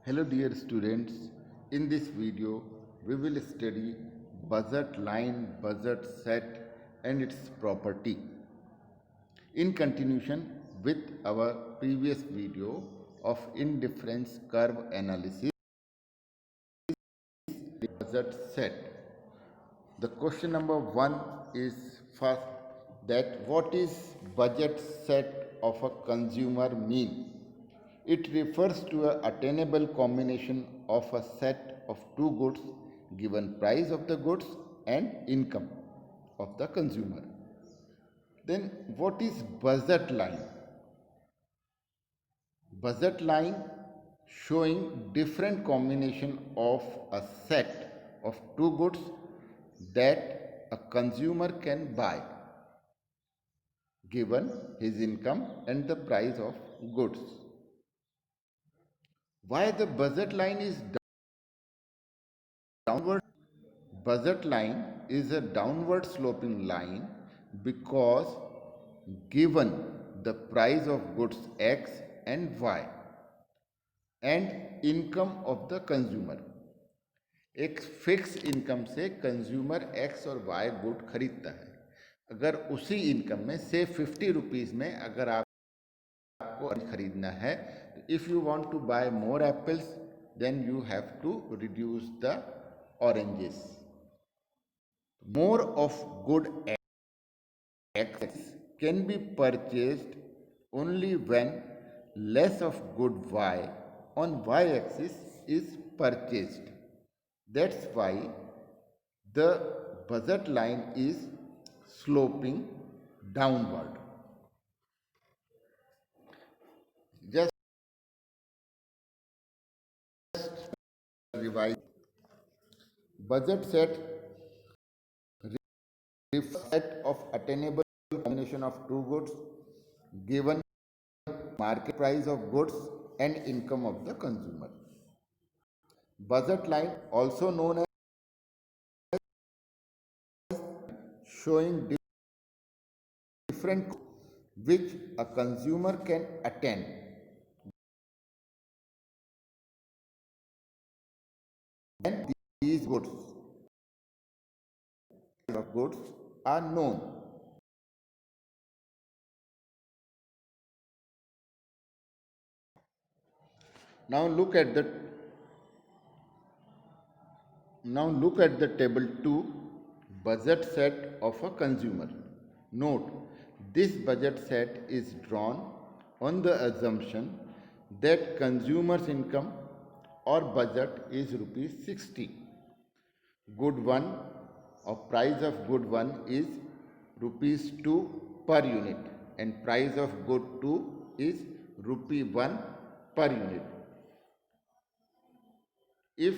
Hello dear students, in this video we will study budget line, budget set and its property. In continuation with our previous video of indifference curve analysis, budget set. The question number 1 is first that what is budget set of a consumer mean? It refers to an attainable combination of a set of two goods given price of the goods and income of the consumer. Then what is budget line? Budget line showing different combination of a set of two goods that a consumer can buy given his income and the price of goods. Why the budget line is downward? Budget line is a downward sloping line because given the price of goods X and Y and income of the consumer. एक fix income से consumer x और Y good खरीदता है. अगर उसी income में से 50 rupees में अगर आपको खरीदना है, if you want to buy more apples then you have to reduce the oranges. More of good X can be purchased only when less of good Y on Y-axis is purchased. That's why the budget line is sloping downward. Just revise. Budget set set of attainable combination of two goods given market price of goods and income of the consumer. Budget line, also known as showing different which a consumer can attain and these goods are known. Now look at the table 2, budget set of a consumer. Note, this budget set is drawn on the assumption that consumer's income or budget is rupees 60. Good 1 or price of good 1 is rupees 2 per unit and price of good 2 is rupee 1 per unit. If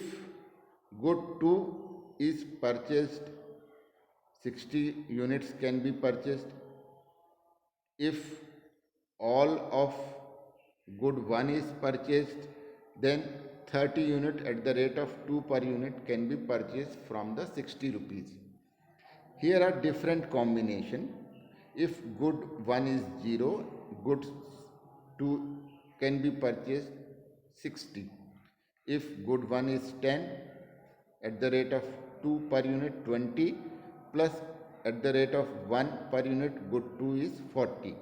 good 2 is purchased, 60 units can be purchased. If all of good 1 is purchased, then 30 unit at the rate of 2 per unit can be purchased from the 60 rupees. Here are different combination. If good 1 is 0, good 2 can be purchased 60. If good 1 is 10, at the rate of 2 per unit 20, plus at the rate of 1 per unit good 2 is 40.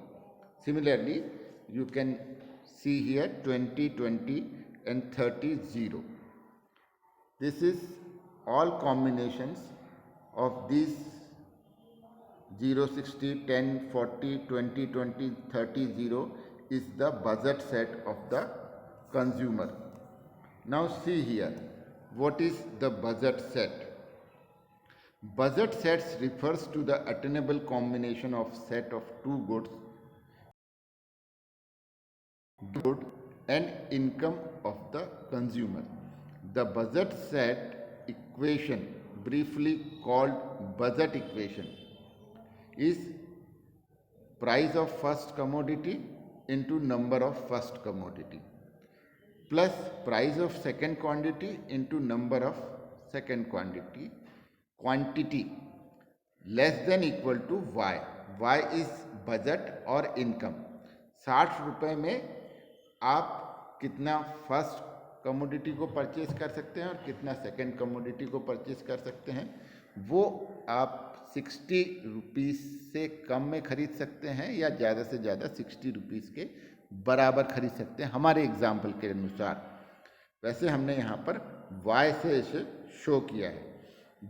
Similarly, you can see here 20, 20 and 30, 0. This is all combinations of these 0, 60, 10, 40, 20, 20, 30, 0 is the budget set of the consumer. Now see here, what is the budget set? Budget sets refers to the attainable combination of set of two goods and income of the consumer. The budget set equation, briefly called budget equation, is price of first commodity into number of first commodity plus price of second quantity into number of second quantity less than equal to y. Y is budget और income. 60 रुपए में आप कितना first commodity को purchase कर सकते हैं और कितना सेकंड कमोडिटी को परचेज कर सकते हैं, वो आप 60 रुपीज़ से कम में खरीद सकते हैं या ज़्यादा से ज़्यादा 60 रुपीज़ के बराबर खरीद सकते हैं हमारे एग्जाम्पल के अनुसार। वैसे हमने यहाँ पर वाई से इसे शो किया है।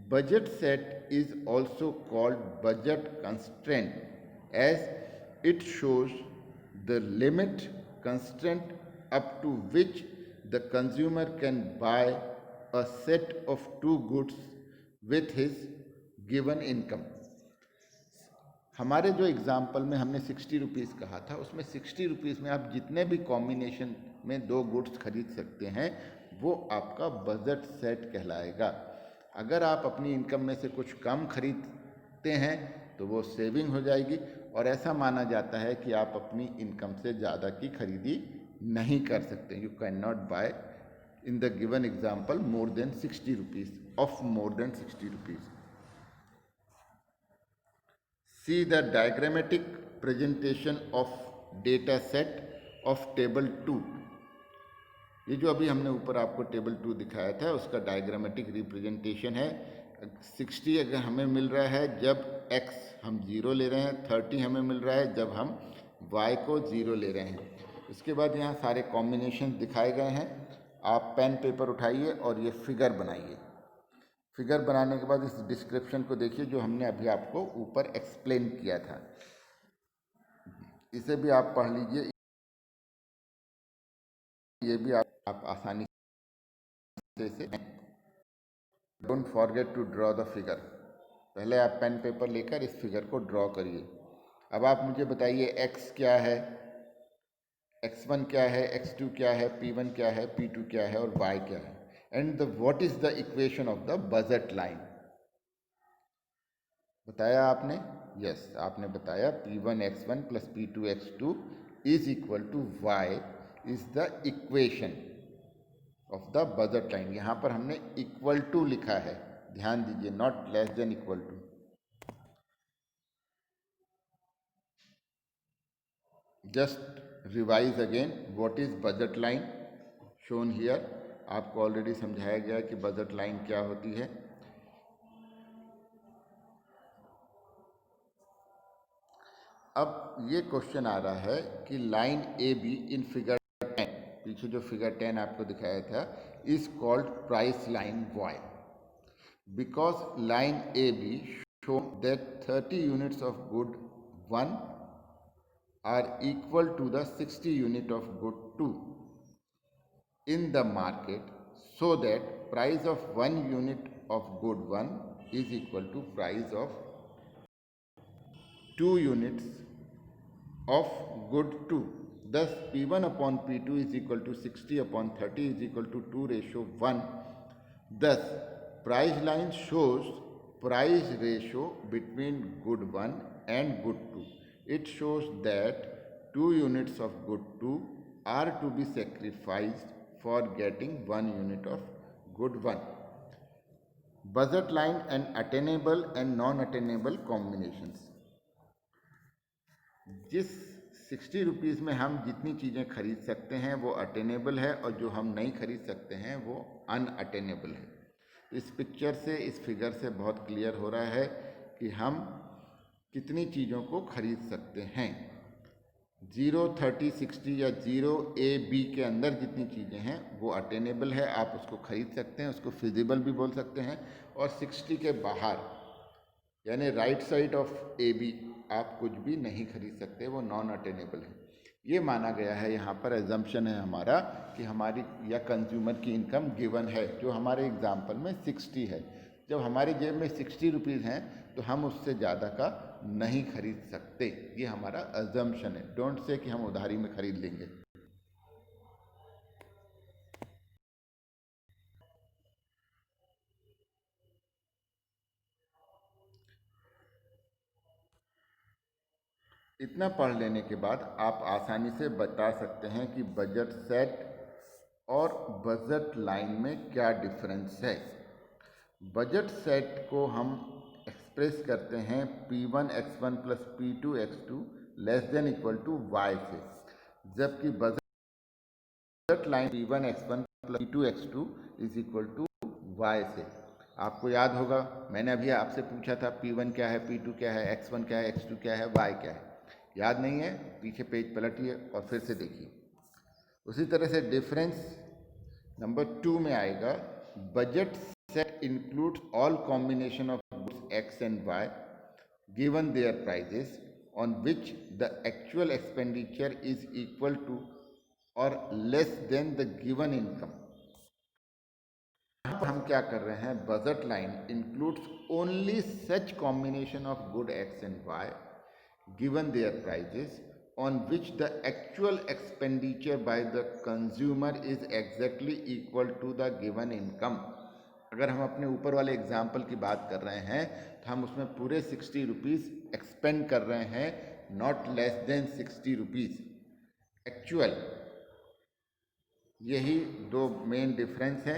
Budget set is also called budget constraint as it shows the limit constraint up to which the consumer can buy a set of two goods with his given income। हमारे जो example में हमने 60 rupees कहा था, उसमें 60 rupees में आप जितने भी कॉम्बिनेशन में दो गुड्स खरीद सकते हैं वो आपका बजट सेट कहलाएगा। अगर आप अपनी इनकम में से कुछ कम खरीदते हैं तो वो सेविंग हो जाएगी, और ऐसा माना जाता है कि आप अपनी इनकम से ज़्यादा की खरीदी नहीं कर सकते। You can not buy in the given example more than 60 rupees of more than 60 rupees. See the diagrammatic presentation of data set of table 2। ये जो अभी हमने ऊपर आपको टेबल 2 दिखाया था उसका डायग्रामेटिक रिप्रेजेंटेशन है। 60 अगर हमें मिल रहा है जब x हम 0 ले रहे हैं, 30 हमें मिल रहा है जब हम y को 0 ले रहे हैं। इसके बाद यहाँ सारे कॉम्बिनेशन दिखाए गए हैं। आप पेन पेपर उठाइए और ये फिगर बनाइए। फिगर बनाने के बाद इस डिस्क्रिप्शन को देखिए जो हमने अभी आपको ऊपर एक्सप्लेन किया था, इसे भी आप पढ़ लीजिए। ये भी आप आसानी से इसे, don't forget to draw the figure. पहले आप पेन पेपर लेकर इस फिगर को ड्रॉ करिए। अब आप मुझे बताइए x क्या है, x1 क्या है, x2 क्या है, p1 क्या है, p2 क्या है और y क्या है, and what is the equation of the budget line. बताया आपने? यस, आपने बताया p1 x1 plus p2 x2 is equal to y is the equation of the budget line. यहाँ पर हमने इक्वल टू लिखा है, ध्यान दीजिए, not less than equal to. Just revise again what is budget line shown here. आपको already समझाया गया कि बजट लाइन क्या होती है। अब ये क्वेश्चन आ रहा है कि line A B in figure 10, पीछे जो फिगर 10 आपको दिखाया था, is called price line why because line A B show that 30 units of good 1 are equal to the 60 unit of good 2 in the market, so that price of 1 unit of good 1 is equal to price of 2 units of good 2. Thus P1 upon P2 is equal to 60 upon 30 is equal to 2 ratio 1. Thus price line shows price ratio between good 1 and good 2. It shows that 2 units of good 2 are to be sacrificed for getting 1 unit of good 1. Budget line and attainable and non-attainable combinations। जिस 60 rupees में हम जितनी चीज़ें खरीद सकते हैं वो attainable है और जो हम नहीं खरीद सकते हैं वो अनअटेनेबल है। इस पिक्चर से, इस फिगर से बहुत क्लियर हो रहा है कि हम कितनी चीज़ों को खरीद सकते हैं। 0, 30, 60 या 0 A B के अंदर जितनी चीज़ें हैं वो अटेनेबल है, आप उसको खरीद सकते हैं, उसको फिजिबल भी बोल सकते हैं। और 60 के बाहर यानी right side of A B आप कुछ भी नहीं खरीद सकते, वो नॉन अटेनेबल है। ये माना गया है, यहाँ पर एजम्पशन है हमारा कि हमारी या कंज्यूमर की इनकम गिवन है, जो हमारे एग्जाम्पल में 60 है। जब हमारी जेब में 60 रुपीज़ हैं तो हम उससे ज़्यादा का नहीं खरीद सकते, ये हमारा एजम्पशन है। डोंट से कि हम उधारी में खरीद लेंगे। इतना पढ़ लेने के बाद आप आसानी से बता सकते हैं कि बजट सेट और बजट लाइन में क्या डिफरेंस है। बजट सेट को हम एक्सप्रेस करते हैं P1 x1 plus P2 x2 less than equal to y से, जबकि budget line P1 x1 plus P2X2 is equal to y से। आपको याद होगा मैंने अभी आपसे पूछा था P1 क्या है, P2 क्या है, X1 क्या है, X2 क्या है, Y क्या है। याद नहीं है? पीछे पेज पलटिए और फिर से देखिए। उसी तरह से डिफरेंस नंबर 2 में आएगा, budget set includes all combination of goods X and Y given their prices on which the actual expenditure is equal to or less than the given income। हम क्या कर रहे हैं, budget line includes only such combination of good X and Y given their prices on which the actual expenditure by the consumer is exactly equal to the given income। अगर हम अपने ऊपर वाले एग्जाम्पल की बात कर रहे हैं तो हम उसमें पूरे 60 रुपीज़ एक्सपेंड कर रहे हैं, not less then 60 rupees actual. यही दो मेन डिफरेंस है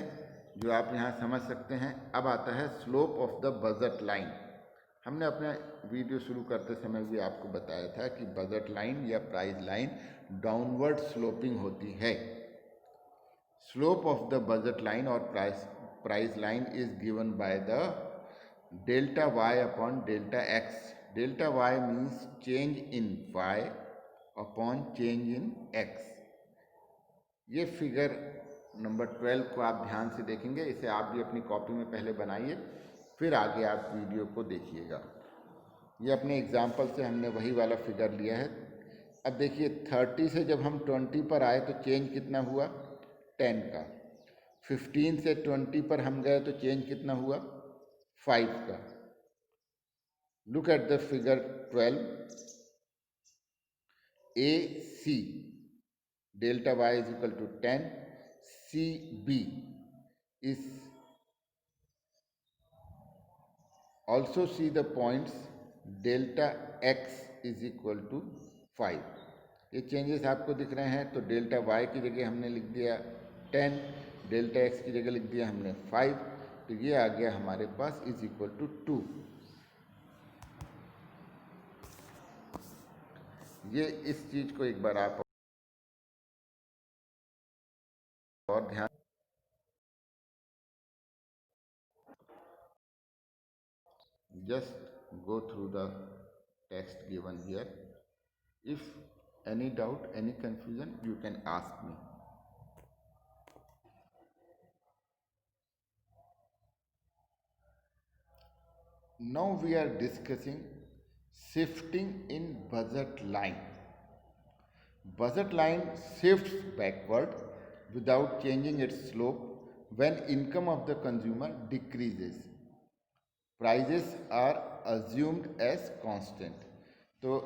जो आप यहाँ समझ सकते हैं। अब आता है slope of the budget line. हमने अपने वीडियो शुरू करते समय भी आपको बताया था कि बजट लाइन या प्राइस लाइन डाउनवर्ड स्लोपिंग होती है। Slope of the budget line और price line is given by the delta Y upon delta X. Delta Y means change in Y upon change in X. ये figure number 12 को आप ध्यान से देखेंगे, इसे आप भी अपनी कॉपी में पहले बनाइए, फिर आगे आप वीडियो को देखिएगा। ये अपने एग्जाम्पल से हमने वही वाला फिगर लिया है। अब देखिए 30 से जब हम 20 पर आए तो चेंज कितना हुआ, 10 का। 15 से 20 पर हम गए तो चेंज कितना हुआ, 5 का। Look at the figure 12। A C delta Y is equal to 10, C B is also see the points delta X is equal to 5। ये चेंजेस आपको दिख रहे हैं। तो डेल्टा वाई की जगह हमने लिख दिया 10, डेल्टा एक्स की जगह लिख दिया हमने 5, तो ये आ गया हमारे पास इज इक्वल टू 2। ये इस चीज को एक बार आप और ध्यान, just go through the text given here. If any doubt, any confusion, you can ask me. Now we are discussing shifting in budget line. Budget line shifts backward without changing its slope when income of the consumer decreases. Prices are assumed as constant। तो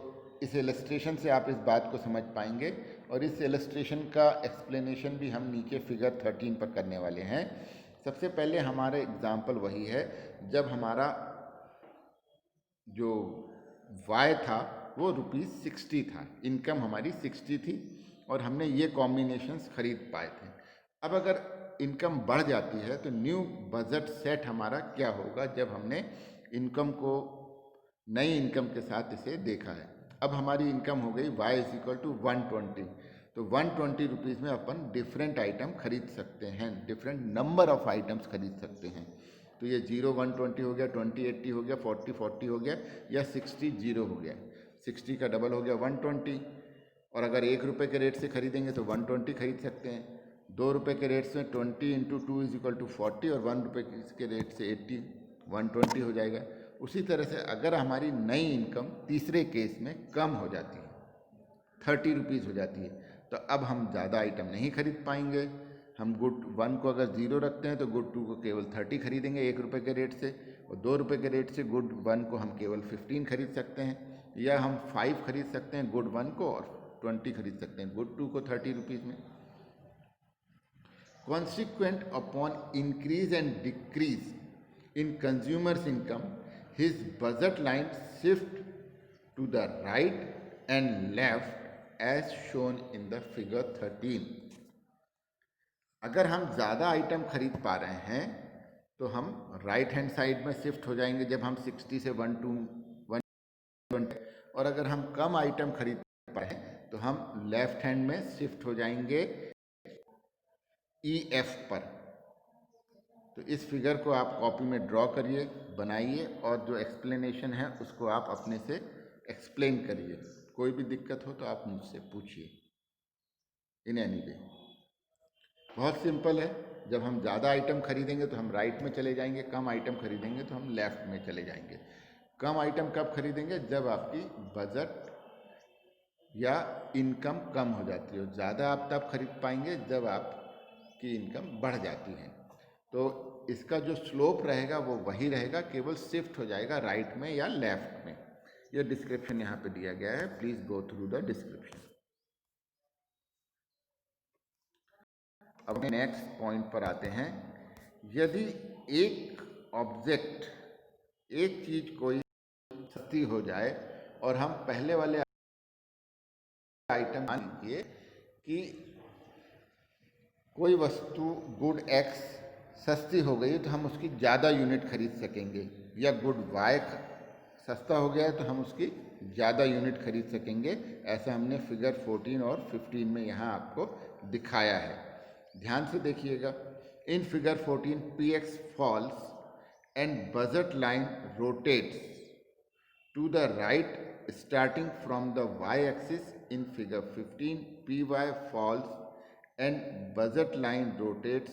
इस illustration से आप इस बात को समझ पाएंगे, और इस इलस्ट्रेशन का एक्सप्लेनेशन भी हम नीचे फिगर 13 पर करने वाले हैं। सबसे पहले हमारा एग्जाम्पल वही है, जब हमारा जो y था वो ₹60 था, इनकम हमारी 60 थी और हमने ये कॉम्बिनेशंस खरीद पाए थे। अब अगर इनकम बढ़ जाती है तो न्यू बजट सेट हमारा क्या होगा, जब हमने इनकम को नई इनकम के साथ इसे देखा है। अब हमारी इनकम हो गई y इज इक्वल टू 120, तो 120 रुपीज़ में अपन डिफरेंट आइटम खरीद सकते हैं, डिफरेंट नंबर ऑफ आइटम्स खरीद सकते हैं। तो ये 0 120 हो गया, 20 80 हो गया, 40 40 हो गया, या 60 0 हो गया। 60 का डबल हो गया 120, और अगर ₹1 के रेट से खरीदेंगे तो 120 खरीद सकते हैं। ₹2 के रेट से 20 इंटू 2 इज इक्वल टू 40, और ₹1 के रेट से 80, 120 हो जाएगा। उसी तरह से अगर हमारी नई इनकम तीसरे केस में कम हो जाती है, 30 रुपीज़ हो जाती है, तो अब हम ज़्यादा आइटम नहीं खरीद पाएंगे। हम गुड 1 को अगर 0 रखते हैं तो गुड 2 को केवल 30 खरीदेंगे ₹1 के रेट से, और ₹2 के रेट से गुड 1 को हम केवल 15 खरीद सकते हैं, या हम 5 खरीद सकते हैं गुड 1 को, और 20 खरीद सकते हैं गुड 2 को 30 रुपीज़ में। Consequent upon increase and decrease in consumer's income, his budget line shift to the right and left as shown in the figure 13। अगर हम ज़्यादा आइटम खरीद पा रहे हैं तो हम राइट हैंड साइड में शिफ्ट हो जाएंगे जब हम 60 से 120, और अगर हम कम आइटम खरीद पा रहे हैं तो हम लेफ्ट हैंड में शिफ्ट हो जाएंगे EF पर। तो इस फिगर को आप कॉपी में ड्रॉ करिए, बनाइए, और जो एक्सप्लेनेशन है उसको आप अपने से एक्सप्लेन करिए। कोई भी दिक्कत हो तो आप मुझसे पूछिए इन एनी वे। बहुत सिंपल है। जब हम ज़्यादा आइटम खरीदेंगे तो हम राइट में चले जाएंगे, कम आइटम खरीदेंगे तो हम लेफ्ट में चले जाएंगे। कम आइटम कब खरीदेंगे? जब आपकी बजट या इनकम कम हो जाती है। ज़्यादा आप तब खरीद पाएंगे जब आपकी इनकम बढ़ जाती है। तो इसका जो स्लोप रहेगा वो वही रहेगा, केवल शिफ्ट हो जाएगा राइट में या लेफ्ट में। यह डिस्क्रिप्शन यहाँ पे दिया गया है, please go through the description. अब नेक्स्ट पॉइंट पर आते हैं। यदि एक ऑब्जेक्ट, एक चीज कोई सस्ती हो जाए और हम पहले वाले आइटम मान लीजिए कि कोई वस्तु गुड एक्स सस्ती हो गई तो हम उसकी ज़्यादा यूनिट खरीद सकेंगे, या गुड वाई सस्ता हो गया है तो हम उसकी ज़्यादा यूनिट खरीद सकेंगे। ऐसा हमने फिगर 14 और 15 में यहाँ आपको दिखाया है। ध्यान से देखिएगा। In figure 14 px falls and budget line rotates to the right starting from the y-axis. In figure 15 py falls and budget line rotates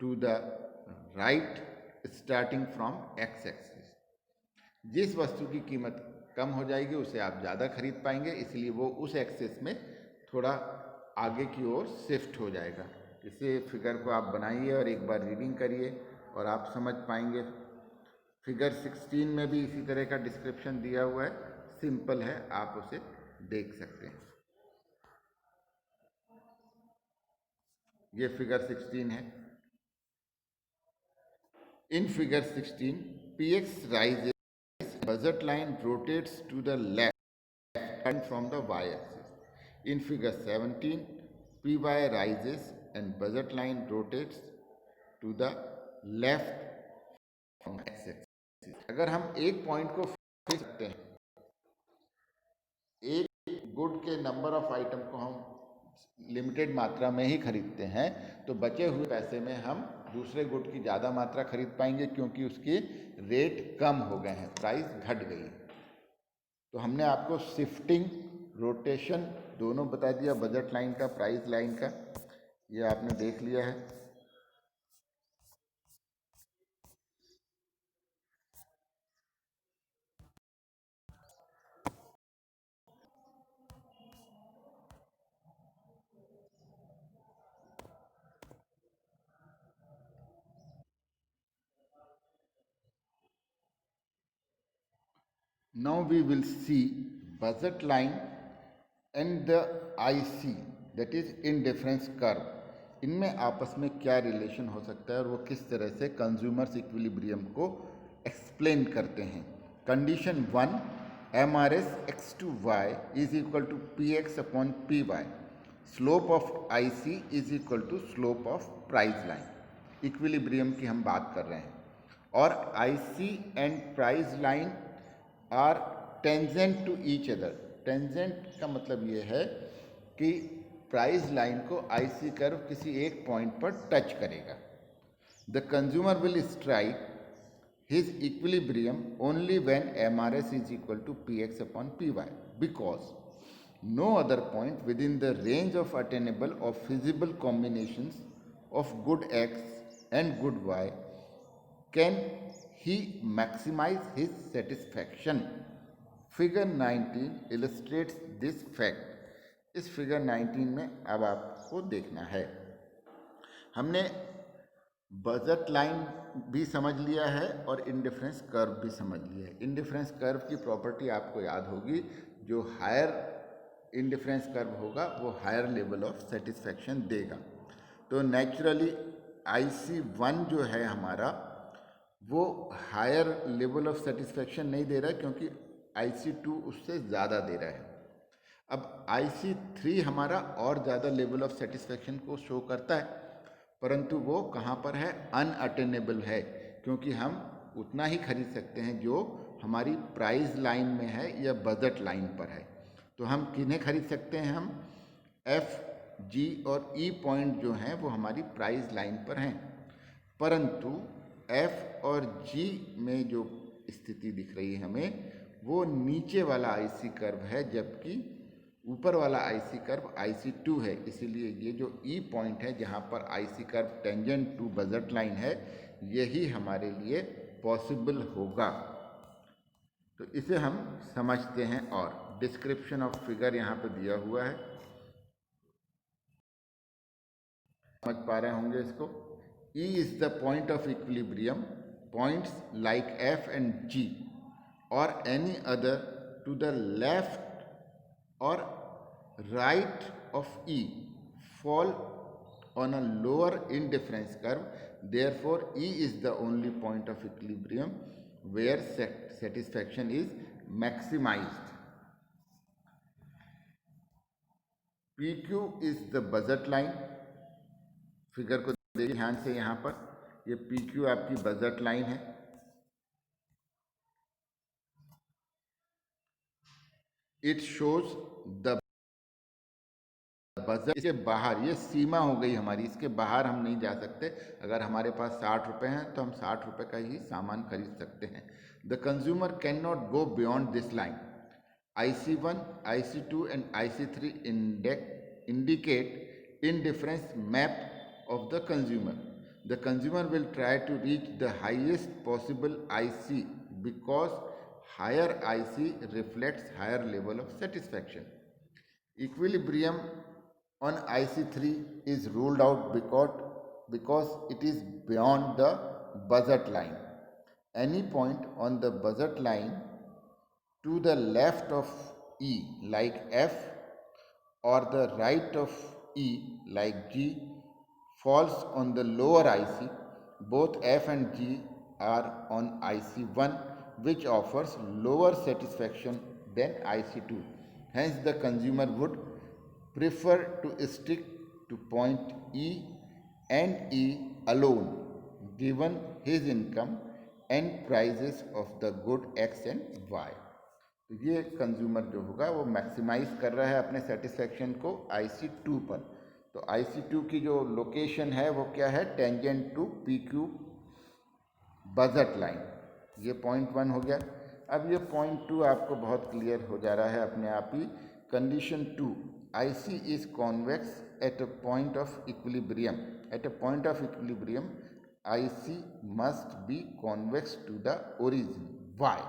to the right starting from x-axis. जिस वस्तु की कीमत कम हो जाएगी उसे आप ज़्यादा खरीद पाएंगे, इसलिए वो उस एक्सिस में थोड़ा आगे की ओर शिफ्ट हो जाएगा। इसे फिगर को आप बनाइए और एक बार रीडिंग करिए और आप समझ पाएंगे। फिगर 16 में भी इसी तरह का डिस्क्रिप्शन दिया हुआ है, सिंपल है, आप उसे देख सकते हैं। ये फिगर 16 है। In figure 16 px rises, budget line rotates to the left and from the y-axis. In figure 17 py rises and budget line rotates to the left from x-axis. अगर हम एक पॉइंट को फिक्स करते हैं, एक गुड के number of item को हम लिमिटेड मात्रा में ही खरीदते हैं, तो बचे हुए पैसे में हम दूसरे गुड की ज़्यादा मात्रा खरीद पाएंगे, क्योंकि उसकी रेट कम हो गए हैं, प्राइस घट गई। तो हमने आपको शिफ्टिंग, रोटेशन दोनों बता दिया, बजट लाइन का, प्राइस लाइन का, ये आपने देख लिया है। Now we will see budget line and the IC, that is indifference curve. इनमें आपस में क्या रिलेशन हो सकता है और वो किस तरह से कंज्यूमर्स इक्विलिब्रियम को एक्सप्लेन करते हैं। Condition 1, MRS x to y is equal to px upon py, slope of IC is equal to slope of price line. Equilibrium की हम बात कर रहे हैं, और IC and price line are tangent to each other. Tangent का मतलब ये है कि प्राइस लाइन को आईसी कर्व किसी एक पॉइंट पर टच करेगा। The consumer will strike his equilibrium only when MRS is equal to px upon py, because no other point within the range of attainable or feasible combinations of good x and good y can he maximize his satisfaction. Figure 19 illustrates this fact. इस figure 19 में अब आपको देखना है। हमने budget line भी समझ लिया है और इंडिफरेंस कर्व भी समझ लिया है। इंडिफरेंस कर्व की प्रॉपर्टी आपको याद होगी, जो हायर इंडिफरेंस कर्व होगा वो हायर लेवल ऑफ सेटिस्फैक्शन देगा। तो नेचुरली IC1 जो है हमारा, वो हायर लेवल ऑफ सेटिस्फैक्शन नहीं दे रहा है, क्योंकि IC2 उससे ज़्यादा दे रहा है। अब IC3 हमारा और ज़्यादा लेवल ऑफ सेटिस्फैक्शन को शो करता है, परंतु वो कहाँ पर है? अनअटेनेबल है, क्योंकि हम उतना ही खरीद सकते हैं जो हमारी प्राइस लाइन में है या बजट लाइन पर है। तो हम किन्हें खरीद सकते हैं? हम जी और ई पॉइंट जो हैं वो हमारी प्राइस लाइन पर हैं, परंतु एफ और जी में जो स्थिति दिख रही है हमें वो नीचे वाला आईसी कर्व है, जबकि ऊपर वाला आईसी कर्व IC2 है। इसीलिए ये जो ई पॉइंट है जहाँ पर IC curve tangent to budget line है, यही हमारे लिए पॉसिबल होगा। तो इसे हम समझते हैं और डिस्क्रिप्शन ऑफ फिगर यहाँ पे दिया हुआ है, समझ पा रहे होंगे इसको। E is the point of equilibrium. Points like F and G or any other to the left or right of E fall on a lower indifference curve. Therefore, E is the only point of equilibrium where satisfaction is maximized. PQ is the budget line. Figure को देखिए ध्यान से, यहाँ पर ये PQ आपकी budget line है। It shows the budget, इसके बाहर ये सीमा हो गई हमारी, इसके बाहर हम नहीं जा सकते। अगर हमारे पास 60 रुपये हैं तो हम 60 रुपये का ही सामान खरीद सकते हैं। The consumer can not go beyond this line. IC1, IC2 and IC3 indicate indifference map of the consumer. The consumer will try to reach the highest possible IC because higher IC reflects higher level of satisfaction. Equilibrium on IC3 is ruled out because it is beyond the budget line. Any point on the budget line to the left of E like F or the right of E like G falls on the lower IC. Both F and G are on IC1, which offers lower satisfaction than IC2. Hence, the consumer would prefer to stick to point E and E alone, given his income and prices of the good X and Y. तो ये consumer जो होगा वो maximise कर रहा है अपने satisfaction को IC2 पर। तो IC2 की जो लोकेशन है वो क्या है, tangent to PQ budget line. ये पॉइंट 1 हो गया। अब ये पॉइंट 2 आपको बहुत क्लियर हो जा रहा है अपने आप ही। Condition 2, IC is convex at a point of equilibrium. At a point of equilibrium IC must be convex to the origin. Why?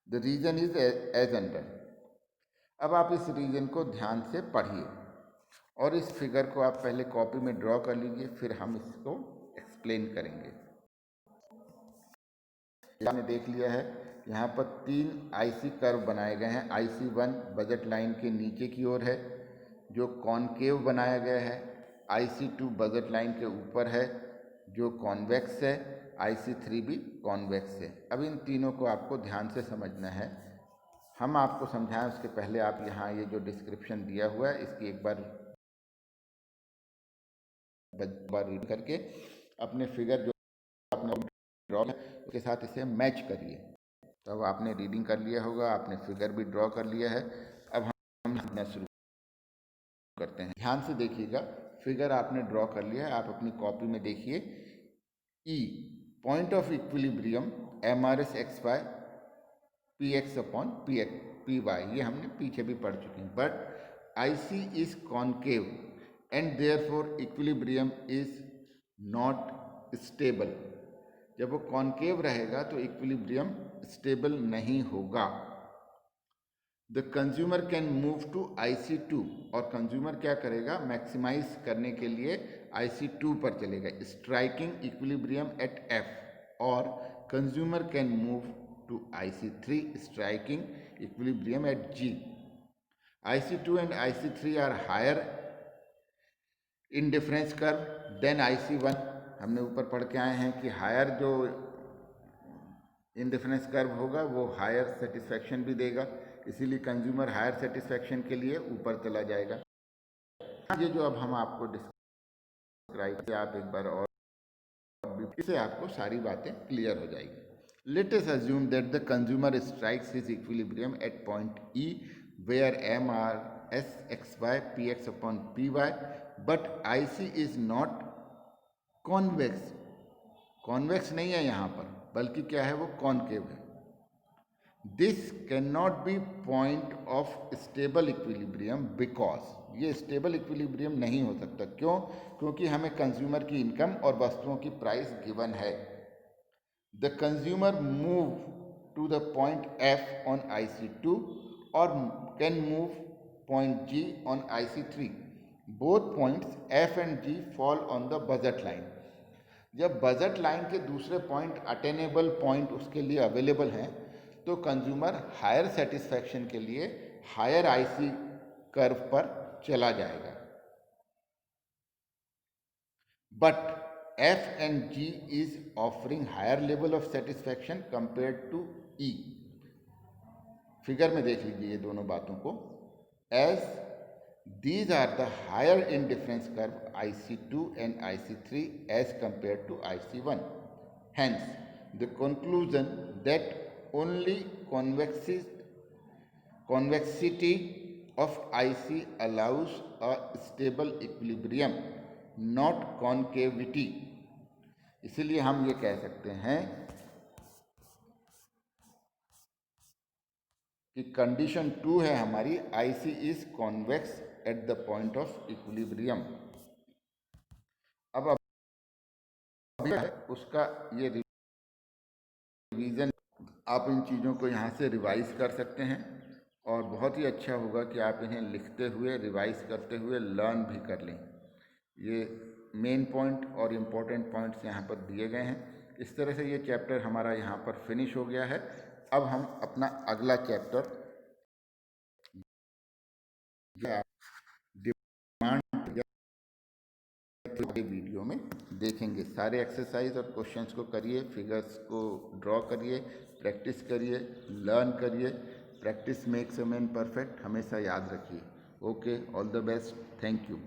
The reason is as under. अब आप इस रीजन को ध्यान से पढ़िए और इस फिगर को आप पहले कॉपी में ड्रॉ कर लीजिए, फिर हम इसको एक्सप्लेन करेंगे। आपने देख लिया है यहाँ पर 3 IC कर्व बनाए गए हैं। IC1 बजट लाइन के नीचे की ओर है जो कॉनकेव बनाया गया है। IC2 बजट लाइन के ऊपर है जो कॉन्वेक्स है। IC3 भी कॉन्वेक्स है। अब इन तीनों को आपको ध्यान से समझना है। हम आपको समझाएं उसके पहले आप यहाँ ये जो डिस्क्रिप्शन दिया हुआ है इसकी एक बार रीड करके अपने फिगर जो आपने ड्रॉ है उसके साथ इसे मैच करिए। तो अब आपने रीडिंग कर लिया होगा, आपने फिगर भी ड्रॉ कर लिया है। अब हम लिखना शुरू करते हैं। ध्यान से देखिएगा, फिगर आपने ड्रॉ कर लिया है, आप अपनी कॉपी में देखिए। E point of equilibrium MRS XY PX upon PY, ये हमने पीछे भी पढ़ चुके हैं। But IC is concave and therefore equilibrium is not stable. जब वो कॉनकेव रहेगा तो इक्विलिब्रियम स्टेबल नहीं होगा। The consumer can move to IC2, और कंज्यूमर क्या करेगा, मैक्सिमाइज करने के लिए IC2 पर चलेगा, स्ट्राइकिंग इक्विलिब्रियम एट F, और consumer can move to IC3 striking equilibrium at G. IC2 and IC3 are higher indifference curve than IC1। हमने ऊपर पढ़ के आए हैं कि हायर जो इंडिफरेंस कर्व होगा वो हायर सेटिस्फैक्शन भी देगा, इसीलिए कंज्यूमर हायर सेटिस्फैक्शन के लिए ऊपर चला जाएगा। ये जो अब हम आपको डिस्क्राइब किया, आप एक बार और इससे आपको सारी बातें क्लियर हो जाएगी। Let us assume that the consumer strikes his equilibrium at point E where M are S X Y P X upon P Y, but I C is not convex. Convex नहीं है यहाँ पर, बल्कि क्या है, वो कॉनकेव है। This can not be point of stable equilibrium because, ये स्टेबल इक्विलिब्रियम नहीं हो सकता। क्यों? क्योंकि हमें कंज्यूमर की इनकम और वस्तुओं की प्राइस गिवन है। The consumer move to the point F on IC2 और can move point G on IC3। Both points F and G fall on the budget line. जब बजट लाइन के दूसरे point attainable point उसके लिए available हैं, तो consumer higher satisfaction के लिए हायर IC कर्व पर चला जाएगा। But F and G is offering higher level of satisfaction compared to E। Figure में देख लीजिए ये दोनों बातों को। As these are the higher in difference curve IC2 and IC3 as compared to IC1, hence the conclusion that only convexity of IC allows a stable equilibrium, not concavity। इसीलिए हम ये कह सकते हैं कि कंडीशन 2 है हमारी, IC is convex at the point of equilibrium. अब उसका ये रिवीजन, आप इन चीज़ों को यहाँ से रिवाइज कर सकते हैं, और बहुत ही अच्छा होगा कि आप इन्हें लिखते हुए, रिवाइज करते हुए लर्न भी कर लें। ये मेन पॉइंट और इम्पोर्टेंट पॉइंट्स यहाँ पर दिए गए हैं। इस तरह से ये चैप्टर हमारा यहाँ पर फिनिश हो गया है। अब हम अपना अगला चैप्टर डिमांड के वीडियो में देखेंगे। सारे एक्सरसाइज और क्वेश्चंस को करिए, फिगर्स को ड्रॉ करिए, प्रैक्टिस करिए, लर्न करिए। Practice makes a man perfect, हमेशा याद रखिए। Okay, all the best, thank you.